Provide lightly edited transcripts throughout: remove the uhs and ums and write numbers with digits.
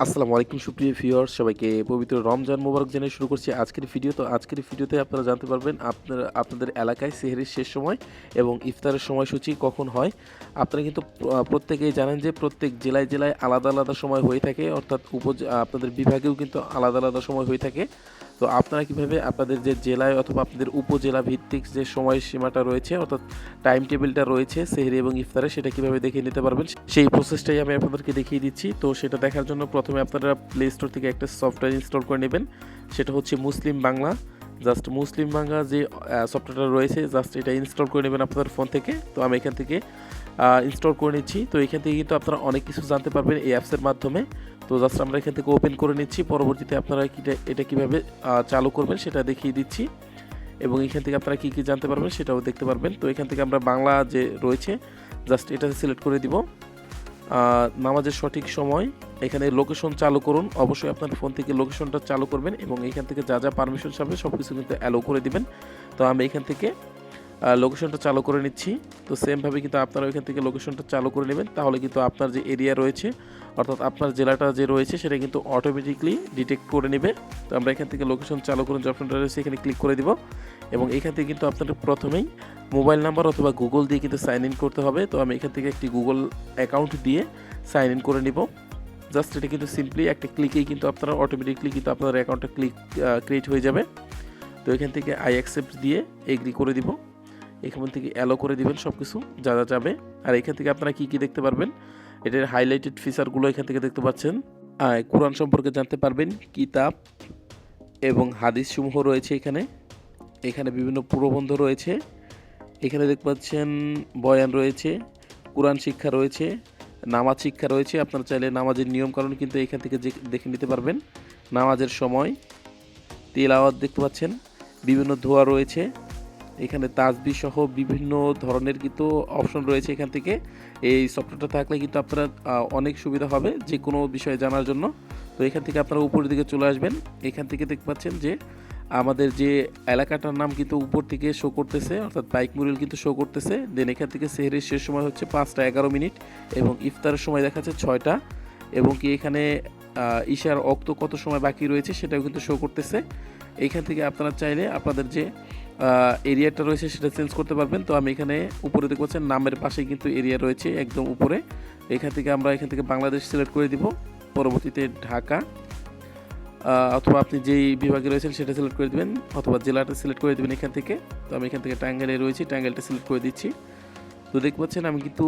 আসসালামু আলাইকুম সুপ্রিয় ভিউয়ার্স, সবাইকে পবিত্র রমজান মোবারক জানিয়ে শুরু করছি আজকের ভিডিও। তো আজকের ভিডিওতে আপনারা জানতে পারবেন আপনাদের এলাকায় সেহরির শেষ সময় এবং ইফতারের সময়সূচি কখন হয়। আপনারা কিন্তু প্রত্যেকেই জানেন যে প্রত্যেক জেলায় জেলায় আলাদা আলাদা সময় হয়ে থাকে, অর্থাৎ আপনাদের বিভাগেও কিন্তু আলাদা আলাদা সময় হয়ে থাকে। তো আপনারা কীভাবে আপনাদের যে জেলায় অথবা আপনাদের উপজেলা ভিত্তিক যে সময়সীমাটা রয়েছে, অর্থাৎ টাইম টেবিলটা রয়েছে সেহরি এবং ইফতারে, সেটা কীভাবে দেখে নিতে পারবেন সেই প্রসেসটাই আমি আপনাদেরকে দেখিয়ে দিচ্ছি। তো সেটা দেখার জন্য প্রথমে আপনারা প্লে স্টোর থেকে একটা সফটওয়্যার ইনস্টল করে নেবেন, সেটা হচ্ছে মুসলিম বাংলা। জাস্ট মুসলিম বাংলা যে সফটওয়্যারটা রয়েছে, জাস্ট এটা ইনস্টল করে নেবেন আপনাদের ফোন থেকে। তো আমি এখান থেকে ইনস্টল করে নিচ্ছি। তো এখান থেকে কিন্তু আপনারা অনেক কিছু জানতে পারবেন এই অ্যাপসের মাধ্যমে। তো জাস্ট আমরা এখান থেকে ওপেন করে নিচ্ছি। পরবর্তীতে আপনারা এটা কীভাবে চালু করবেন সেটা দেখিয়ে দিচ্ছি, এবং এখান থেকে আপনারা কী কী জানতে পারবেন সেটাও দেখতে পারবেন। তো এখান থেকে আমরা বাংলা যে রয়েছে জাস্ট এটা সিলেক্ট করে দিব। নামাজের সঠিক সময়, এখানে লোকেশন চালু করুন। অবশ্যই আপনার ফোন থেকে লোকেশনটা চালু করবেন এবং এখান থেকে যা যা পারমিশন চাবে সব কিছু কিন্তু অ্যালো করে দিবেন। তো আমি এখান থেকে লোকেশনটা চালু করে নিচ্ছি। তো সেমভাবে কিন্তু আপনারা এখান থেকে লোকেশনটা চালু করে নেবেন, তাহলে কিন্তু আপনার যে এরিয়া রয়েছে, অর্থাৎ আপনার জেলাটা যে রয়েছে সেটা কিন্তু অটোমেটিকলি ডিটেক্ট করে নেবে। তো আমরা এখান থেকে লোকেশন চালু করুন যে অপশনটা রয়েছে এখানে ক্লিক করে দিব, এবং এখান থেকে কিন্তু আপনাদের প্রথমেই মোবাইল নাম্বার অথবা গুগল দিয়ে কিন্তু সাইন ইন করতে হবে। তো আমি এখান থেকে একটি গুগল অ্যাকাউন্ট দিয়ে সাইন ইন করে নিব। জাস্ট এটা কিন্তু সিম্পলি একটা ক্লিকেই কিন্তু আপনারা অটোমেটিকলি কিন্তু আপনার অ্যাকাউন্টটা ক্রিয়েট হয়ে যাবে। তো এখান থেকে আই অ্যাকসেপ্ট দিয়ে এগ্রি করে দিব, এখান থেকে অ্যালো করে দিবেন সব কিছু যা যা যাবে। আর এখান থেকে আপনারা কী কী দেখতে পারবেন, এটার হাইলাইটেড ফিচারগুলো এখান থেকে দেখতে পাচ্ছেন। কোরআন সম্পর্কে জানতে পারবেন, কিতাব এবং হাদিস সমূহ রয়েছে এখানে। এখানে বিভিন্ন প্রবন্ধ রয়েছে, এখানে দেখতে পাচ্ছেন বয়ান রয়েছে, কোরআন শিক্ষা রয়েছে, নামাজ শিক্ষা রয়েছে। আপনারা চাইলে নামাজের নিয়মকানুন কিন্তু এখান থেকে দেখে নিতে পারবেন। নামাজের সময়, তিলাওয়াত দেখতে পাচ্ছেন, বিভিন্ন দোয়া রয়েছে, এখানে তাসবিহ সহ বিভিন্ন ধরনের কিন্তু অপশন রয়েছে। এখান থেকে এই সফটওয়্যারটা থাকলে কিন্তু আপনারা অনেক সুবিধা হবে যে কোনো বিষয়ে জানার জন্য। তো এখান থেকে আপনারা উপরের দিকে চলে আসবেন, এখান থেকে দেখতে পাচ্ছেন যে আমাদের যে এলাকাটার নাম কিন্তু উপর থেকে শো করতেছে, অর্থাৎ বাইক মুরিল কিন্তু শো করতেছে। দেন এখান থেকে সেহরির শেষ সময় হচ্ছে 5টা 11 মিনিট এবং ইফতারের সময় দেখাচ্ছে 6টা, এবং কি এখানে ইশার অক্ত কত সময় বাকি রয়েছে সেটাও কিন্তু শো করতেছে। এইখান থেকে আপনারা চাইলে আপনাদের যে এরিয়াটা রয়েছে সেটা চেঞ্জ করতে পারবেন। তো আমি এখানে উপরে দেখতে পাচ্ছেন নামের পাশেই কিন্তু এরিয়া রয়েছে একদম উপরে। এখান থেকে আমরা এখান থেকে বাংলাদেশ সিলেক্ট করে দিব, পরবর্তীতে ঢাকা অথবা আপনি যেই বিভাগে রয়েছেন সেটা সিলেক্ট করে দেবেন, অথবা জেলাটা সিলেক্ট করে দেবেন এখান থেকে। তো আমি এখান থেকে টাঙ্গাইলে রয়েছি, টাঙ্গাইলটা সিলেক্ট করে দিচ্ছি। তো দেখতে পাচ্ছেন আমি কিন্তু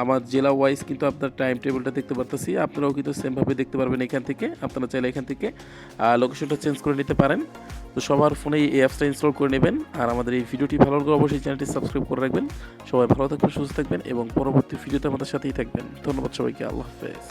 আমার জেলা ওয়াইজ কিন্তু আপনার টাইম টেবিলটা দেখতে পারতেছি। আপনারাও কিন্তু সেমভাবে দেখতে পারবেন এখান থেকে। আপনারা চাইলে এখান থেকে লোকেশনটা চেঞ্জ করে নিতে পারেন। তো সবার ফোনে এই অ্যাপসটা ইনস্টল করে নেবেন। আর আমাদের এই ভিডিওটি ভালো লাগলে অবশ্যই চ্যানেলটি সাবস্ক্রাইব করে রাখবেন। সবাই ভালো থাকবেন, সুস্থ থাকবেন এবং পরবর্তী ভিডিওতে আমাদের সাথেই থাকবেন। ধন্যবাদ সবাইকে, আল্লাহ হাফেজ।